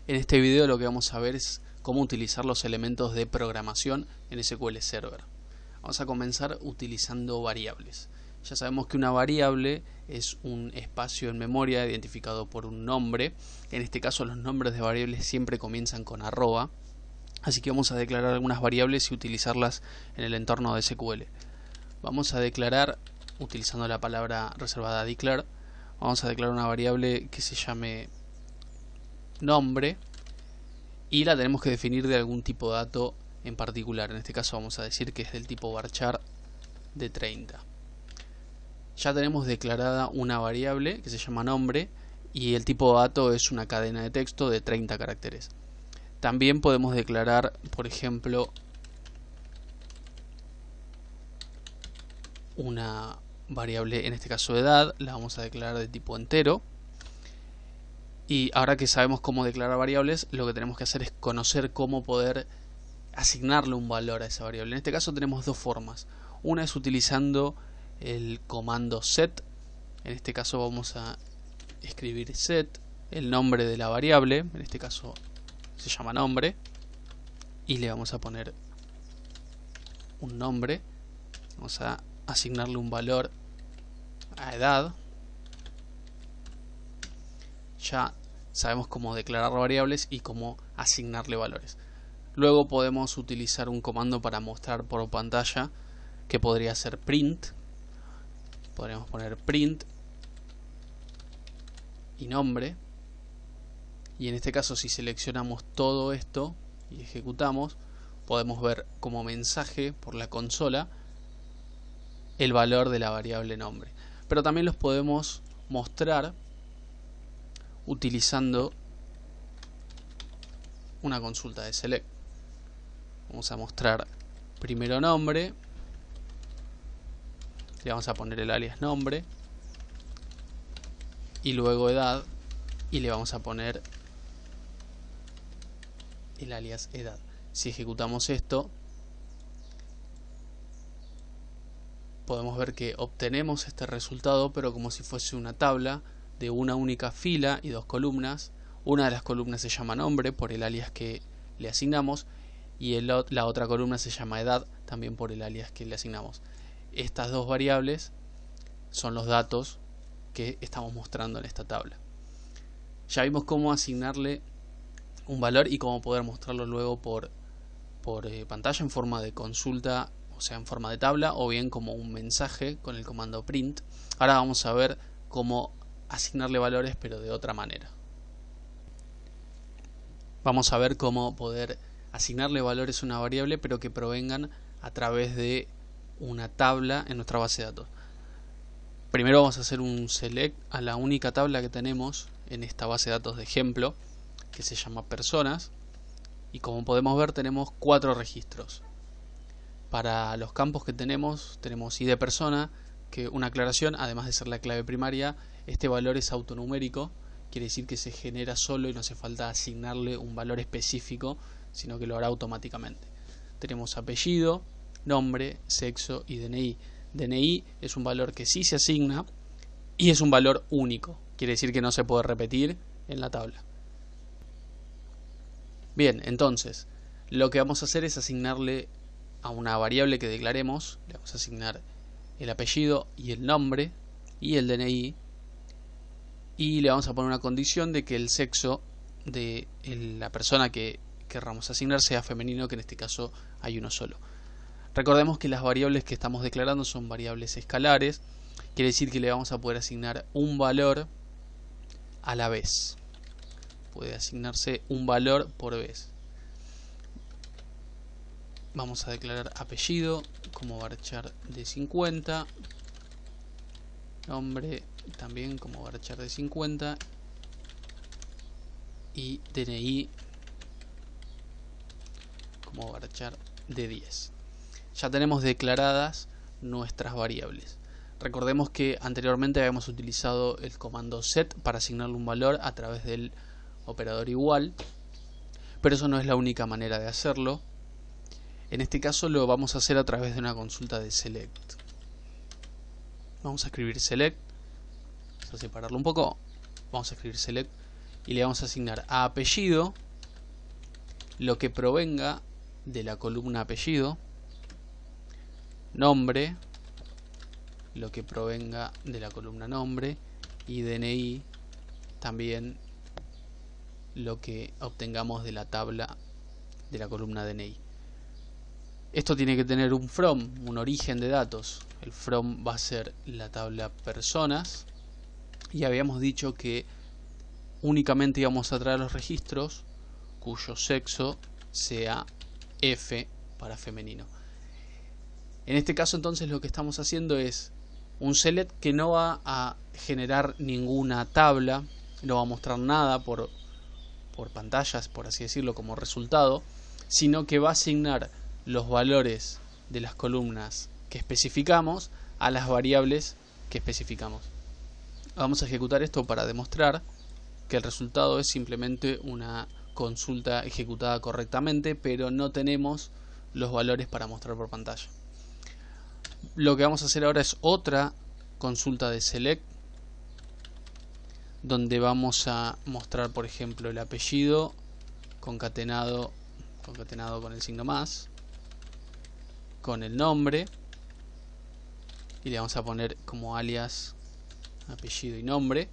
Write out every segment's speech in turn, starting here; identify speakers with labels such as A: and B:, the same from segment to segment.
A: En este video lo que vamos a ver es cómo utilizar los elementos de programación en SQL Server. Vamos a comenzar utilizando variables. Ya sabemos que una variable es un espacio en memoria identificado por un nombre. En este caso los nombres de variables siempre comienzan con arroba. Así que vamos a declarar algunas variables y utilizarlas en el entorno de SQL. Vamos a declarar, utilizando la palabra reservada declare, vamos a declarar una variable que se llame nombre y la tenemos que definir de algún tipo de dato en particular. En este caso vamos a decir que es del tipo varchar de 30. Ya tenemos declarada una variable que se llama nombre y el tipo de dato es una cadena de texto de 30 caracteres. También podemos declarar, por ejemplo, una variable, en este caso edad, la vamos a declarar de tipo entero. Y ahora que sabemos cómo declarar variables, lo que tenemos que hacer es conocer cómo poder asignarle un valor a esa variable. En este caso tenemos dos formas. Una es utilizando el comando set. En este caso vamos a escribir set, el nombre de la variable, en este caso se llama nombre, y le vamos a poner un nombre. Vamos a asignarle un valor a edad. Ya sabemos cómo declarar variables y cómo asignarle valores. Luego podemos utilizar un comando para mostrar por pantalla, que podría ser print. Podríamos poner print y nombre. Y en este caso, si seleccionamos todo esto y ejecutamos, podemos ver como mensaje por la consola el valor de la variable nombre. Pero también los podemos mostrar utilizando una consulta de select. Vamos a mostrar primero nombre, le vamos a poner el alias nombre, y luego edad, y le vamos a poner el alias edad. Si ejecutamos esto, podemos ver que obtenemos este resultado, pero como si fuese una tabla de una única fila y dos columnas. Una de las columnas se llama nombre por el alias que le asignamos y la otra columna se llama edad también por el alias que le asignamos. Estas dos variables son los datos que estamos mostrando en esta tabla. Ya vimos cómo asignarle un valor y cómo poder mostrarlo luego por pantalla en forma de consulta, o sea en forma de tabla, o bien como un mensaje con el comando print. Ahora vamos a ver cómo asignarle valores pero de otra manera. Vamos a ver cómo poder asignarle valores a una variable pero que provengan a través de una tabla en nuestra base de datos. Primero vamos a hacer un select a la única tabla que tenemos en esta base de datos de ejemplo, que se llama personas, y como podemos ver tenemos 4 registros. Para los campos que tenemos ID persona, que una aclaración, además de ser la clave primaria, este valor es autonumérico, quiere decir que se genera solo y no hace falta asignarle un valor específico, sino que lo hará automáticamente. Tenemos apellido, nombre, sexo y DNI. DNI es un valor que sí se asigna y es un valor único, quiere decir que no se puede repetir en la tabla. Bien, entonces lo que vamos a hacer es asignarle a una variable que declaremos, le vamos a asignar el apellido y el nombre y el DNI, y le vamos a poner una condición de que el sexo de la persona que querramos asignar sea femenino, que en este caso hay uno solo. Recordemos que las variables que estamos declarando son variables escalares, quiere decir que le vamos a poder asignar un valor a la vez. Puede asignarse un valor por vez. Vamos a declarar apellido como varchar de 50, nombre también como varchar de 50 y DNI como varchar de 10. Ya tenemos declaradas nuestras variables. Recordemos que anteriormente habíamos utilizado el comando set para asignarle un valor a través del operador igual, pero eso no es la única manera de hacerlo. En este caso lo vamos a hacer a través de una consulta de select. Vamos a escribir select, vamos a separarlo un poco, vamos a escribir select y le vamos a asignar a apellido lo que provenga de la columna apellido, nombre lo que provenga de la columna nombre y DNI también lo que obtengamos de la tabla de la columna DNI. Esto tiene que tener un from, un origen de datos. El from va a ser la tabla personas y habíamos dicho que únicamente íbamos a traer los registros cuyo sexo sea F para femenino. En este caso entonces lo que estamos haciendo es un select que no va a generar ninguna tabla, no va a mostrar nada por pantallas, por así decirlo, como resultado, sino que va a asignar los valores de las columnas que especificamos a las variables que especificamos. Vamos a ejecutar esto para demostrar que el resultado es simplemente una consulta ejecutada correctamente, pero no tenemos los valores para mostrar por pantalla. Lo que vamos a hacer ahora es otra consulta de select, donde vamos a mostrar, por ejemplo, el apellido concatenado con el signo más, con el nombre, y le vamos a poner como alias apellido y nombre,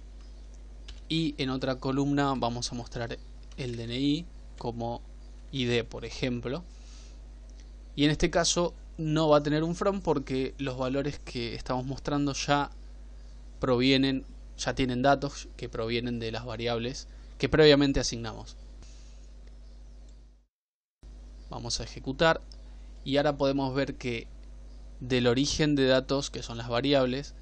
A: y en otra columna vamos a mostrar el DNI como ID, por ejemplo, y en este caso no va a tener un from porque los valores que estamos mostrando ya tienen datos que provienen de las variables que previamente asignamos. Vamos a ejecutar y ahora podemos ver que del origen de datos, que son las variables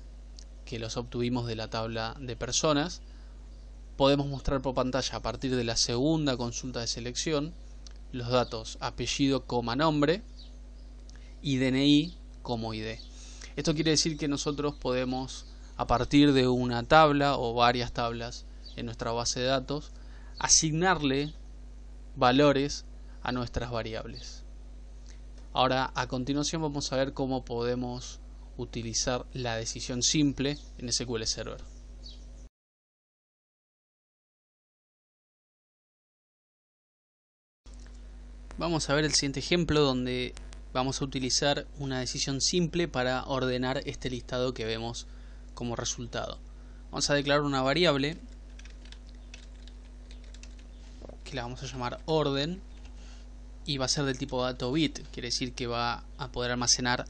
A: que los obtuvimos de la tabla de personas, podemos mostrar por pantalla a partir de la segunda consulta de selección los datos apellido, nombre y DNI como ID. Esto quiere decir que nosotros podemos, a partir de una tabla o varias tablas en nuestra base de datos, asignarle valores a nuestras variables. Ahora, a continuación vamos a ver cómo podemos utilizar la decisión simple en SQL Server. Vamos a ver el siguiente ejemplo donde vamos a utilizar una decisión simple para ordenar este listado que vemos como resultado. Vamos a declarar una variable que la vamos a llamar orden y va a ser del tipo dato bit, quiere decir que va a poder almacenar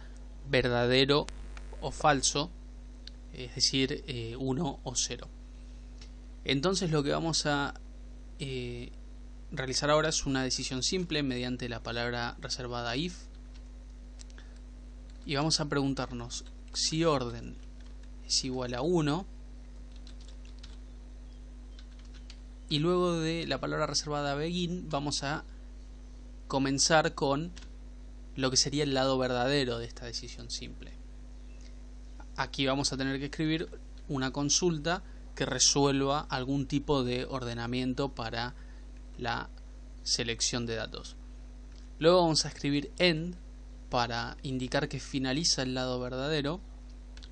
A: verdadero o falso, es decir 1 o 0. Entonces lo que vamos a realizar ahora es una decisión simple mediante la palabra reservada if, y vamos a preguntarnos si orden es igual a 1, y luego de la palabra reservada begin vamos a comenzar con lo que sería el lado verdadero de esta decisión simple. Aquí vamos a tener que escribir una consulta que resuelva algún tipo de ordenamiento para la selección de datos. Luego vamos a escribir end para indicar que finaliza el lado verdadero,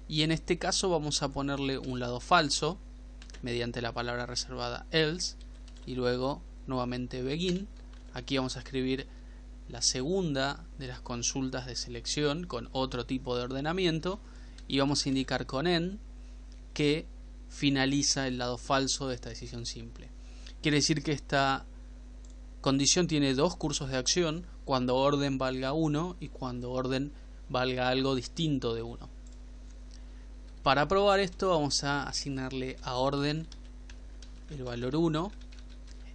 A: y en este caso vamos a ponerle un lado falso mediante la palabra reservada else y luego nuevamente begin. Aquí vamos a escribir la segunda de las consultas de selección con otro tipo de ordenamiento y vamos a indicar con end que finaliza el lado falso de esta decisión simple. Quiere decir que esta condición tiene dos cursos de acción, cuando orden valga 1 y cuando orden valga algo distinto de 1. Para probar esto vamos a asignarle a orden el valor 1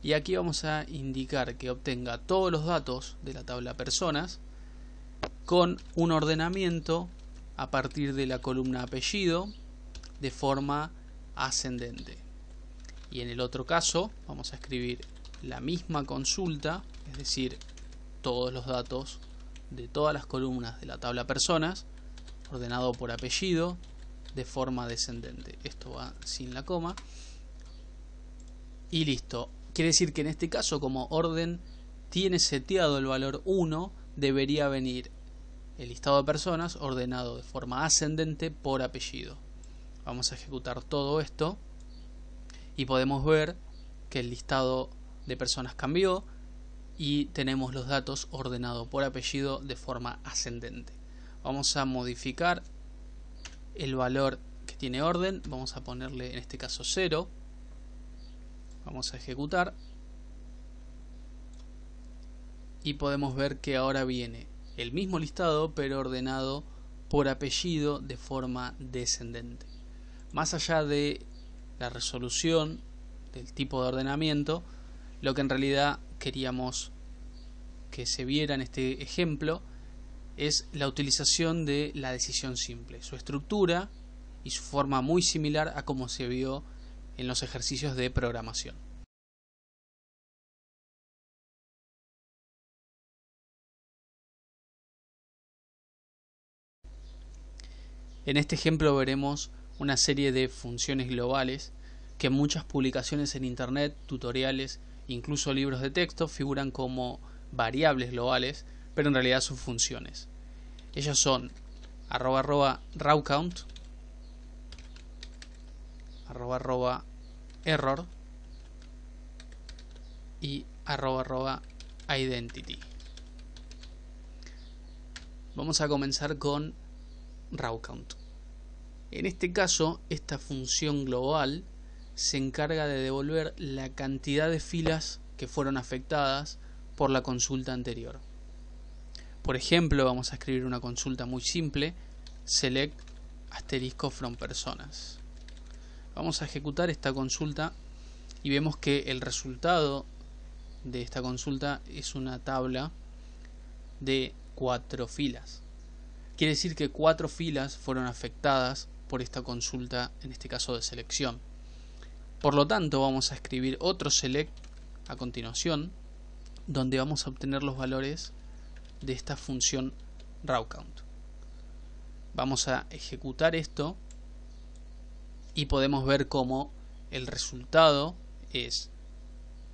A: y aquí vamos a indicar que obtenga todos los datos de la tabla personas con un ordenamiento a partir de la columna apellido de forma ascendente. Y en el otro caso vamos a escribir la misma consulta, es decir, todos los datos de todas las columnas de la tabla personas ordenado por apellido de forma descendente. Esto va sin la coma y listo. Quiere decir que en este caso, como orden tiene seteado el valor 1, debería venir el listado de personas ordenado de forma ascendente por apellido. Vamos a ejecutar todo esto y podemos ver que el listado de personas cambió y tenemos los datos ordenados por apellido de forma ascendente. Vamos a modificar el valor que tiene orden, vamos a ponerle en este caso 0, vamos a ejecutar y podemos ver que ahora viene el mismo listado pero ordenado por apellido de forma descendente. Más allá de la resolución del tipo de ordenamiento, lo que en realidad queríamos que se viera en este ejemplo es la utilización de la decisión simple, su estructura y su forma muy similar a como se vio en los ejercicios de programación. En este ejemplo veremos una serie de funciones globales que en muchas publicaciones en internet, tutoriales, incluso libros de texto figuran como variables globales, pero en realidad son funciones. Ellas son @_rawcount, @error y @identity. Vamos a comenzar con rawcount. En este caso, esta función global se encarga de devolver la cantidad de filas que fueron afectadas por la consulta anterior. Por ejemplo, vamos a escribir una consulta muy simple, select *from personas. Vamos a ejecutar esta consulta y vemos que el resultado de esta consulta es una tabla de 4 filas. Quiere decir que 4 filas fueron afectadas por esta consulta, en este caso de selección. Por lo tanto, vamos a escribir otro select a continuación, donde vamos a obtener los valores de esta función rawcount. Vamos a ejecutar esto y podemos ver cómo el resultado es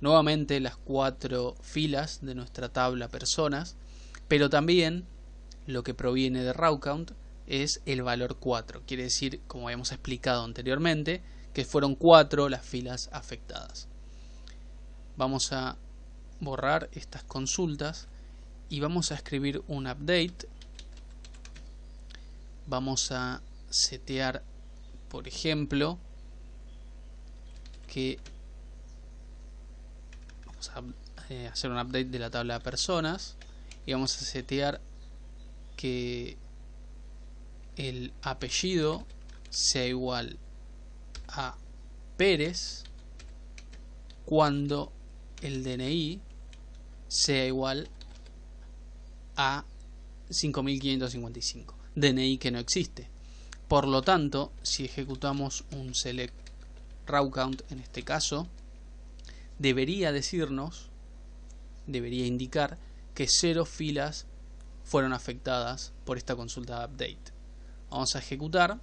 A: nuevamente las 4 filas de nuestra tabla personas, pero también lo que proviene de rawcount es el valor 4. Quiere decir, como habíamos explicado anteriormente, que fueron 4 las filas afectadas. Vamos a borrar estas consultas y vamos a escribir un update. Vamos a setear, por ejemplo, que vamos a hacer un update de la tabla de personas y vamos a setear que el apellido sea igual a Pérez cuando el DNI sea igual a 5555, DNI que no existe. Por lo tanto, si ejecutamos un select rawcount en este caso, debería indicar que 0 filas fueron afectadas por esta consulta de update. Vamos a ejecutar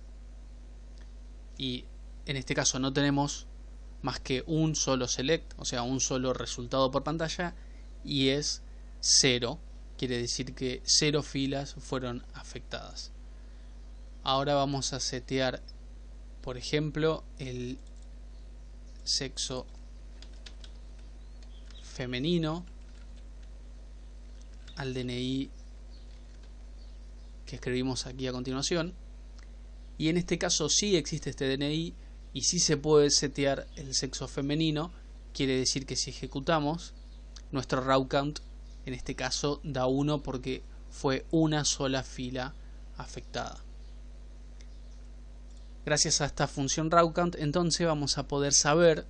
A: y en este caso no tenemos más que un solo select, o sea, un solo resultado por pantalla, y es 0. Quiere decir que 0 filas fueron afectadas. Ahora vamos a setear, por ejemplo, el sexo femenino al DNI que escribimos aquí a continuación. Y en este caso sí existe este DNI y sí se puede setear el sexo femenino. Quiere decir que si ejecutamos, nuestro rawcount en este caso da 1 porque fue una sola fila afectada. Gracias a esta función rawcount, entonces vamos a poder saber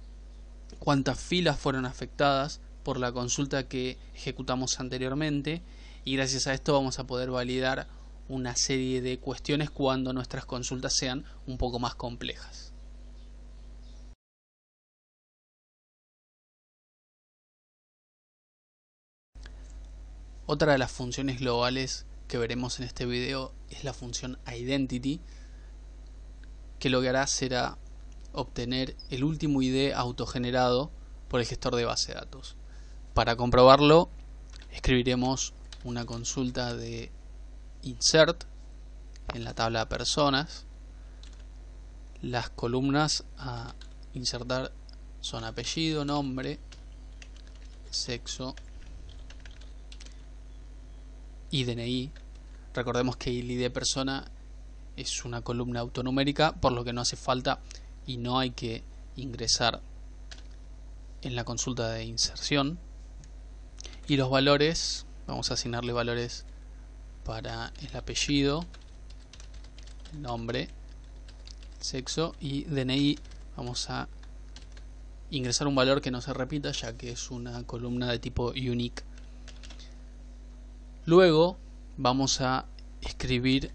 A: cuántas filas fueron afectadas por la consulta que ejecutamos anteriormente, y gracias a esto vamos a poder validar una serie de cuestiones cuando nuestras consultas sean un poco más complejas. Otra de las funciones globales que veremos en este video es la función identity, que lo que hará será obtener el último ID autogenerado por el gestor de base de datos. Para comprobarlo, escribiremos una consulta de insert en la tabla de personas, las columnas a insertar son apellido, nombre, sexo y DNI. Recordemos que el ID persona es una columna autonumérica, por lo que no hace falta y no hay que ingresar en la consulta de inserción. Y los valores, vamos a asignarle valores para el apellido, el nombre, sexo y DNI. Vamos a ingresar un valor que no se repita, ya que es una columna de tipo unique. Luego vamos a escribir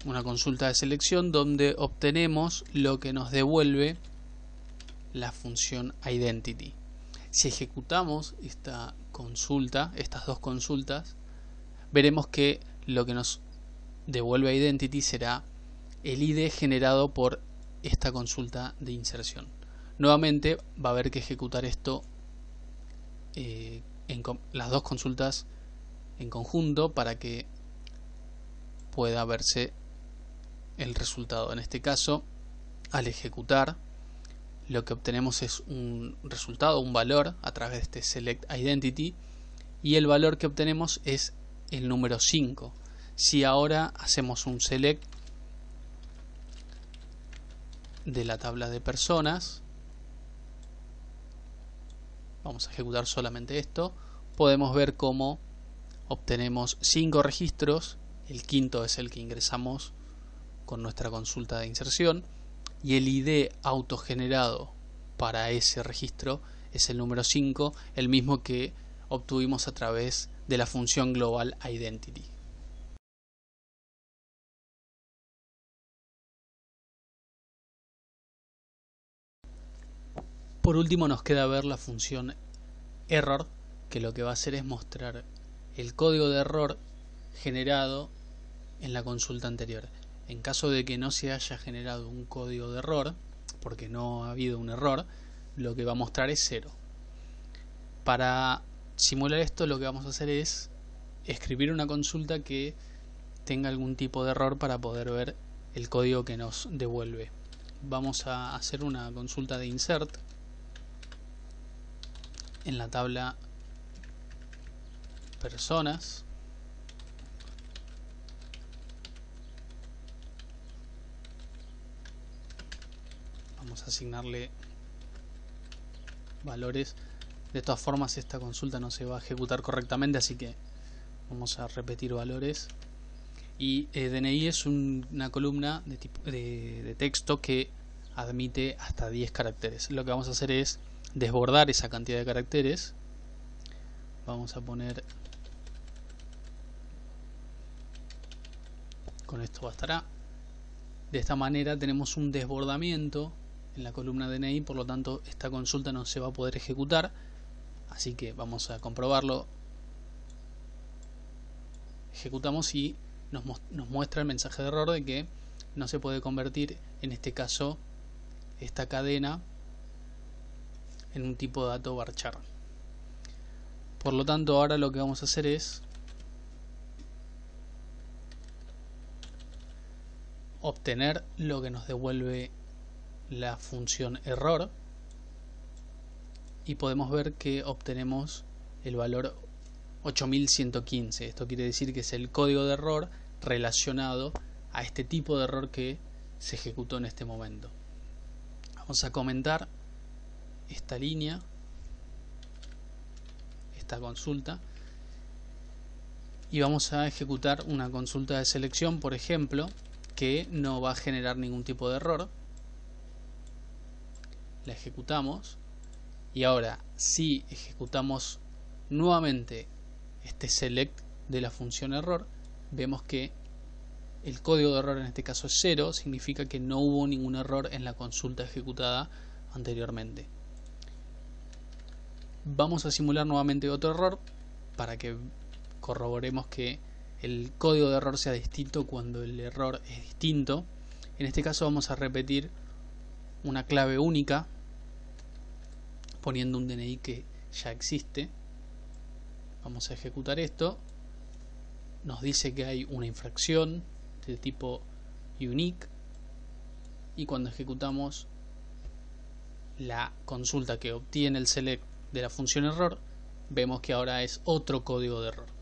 A: una consulta de selección donde obtenemos lo que nos devuelve la función identity. Si ejecutamos esta consulta, estas dos consultas, veremos que lo que nos devuelve identity será el ID generado por esta consulta de inserción. Nuevamente va a haber que ejecutar esto las dos consultas en conjunto para que pueda verse el resultado. En este caso, al ejecutar, lo que obtenemos es un resultado, un valor a través de este select identity, y el valor que obtenemos es el número 5. Si ahora hacemos un select de la tabla de personas, vamos a ejecutar solamente esto, podemos ver cómo obtenemos 5 registros, el quinto es el que ingresamos con nuestra consulta de inserción, y el ID autogenerado para ese registro es el número 5, el mismo que obtuvimos a través de la función global identity. Por último nos queda ver la función error, que lo que va a hacer es mostrar el código de error generado en la consulta anterior. En caso de que no se haya generado un código de error, porque no ha habido un error, lo que va a mostrar es 0. Para simular esto, lo que vamos a hacer es escribir una consulta que tenga algún tipo de error para poder ver el código que nos devuelve. Vamos a hacer una consulta de insert en la tabla personas. Vamos a asignarle valores. De todas formas, esta consulta no se va a ejecutar correctamente, así que vamos a repetir valores. Y DNI es una columna de texto que admite hasta 10 caracteres. Lo que vamos a hacer es desbordar esa cantidad de caracteres. Vamos a poner, con esto bastará. De esta manera tenemos un desbordamiento en la columna DNI, por lo tanto esta consulta no se va a poder ejecutar. Así que vamos a comprobarlo. Ejecutamos y nos muestra el mensaje de error de que no se puede convertir, en este caso, esta cadena en un tipo de dato varchar. Por lo tanto, ahora lo que vamos a hacer es obtener lo que nos devuelve la función error, y podemos ver que obtenemos el valor 8115. Esto quiere decir que es el código de error relacionado a este tipo de error que se ejecutó en este momento. Vamos a comentar esta línea, esta consulta, y vamos a ejecutar una consulta de selección, por ejemplo, que no va a generar ningún tipo de error. La ejecutamos, y ahora si ejecutamos nuevamente este select de la función error, vemos que el código de error en este caso es 0, significa que no hubo ningún error en la consulta ejecutada anteriormente. Vamos a simular nuevamente otro error para que corroboremos que el código de error sea distinto cuando el error es distinto. En este caso vamos a repetir una clave única poniendo un DNI que ya existe. Vamos a ejecutar esto. Nos dice que hay una infracción de tipo unique, y cuando ejecutamos la consulta que obtiene el select de la función error, vemos que ahora es otro código de error.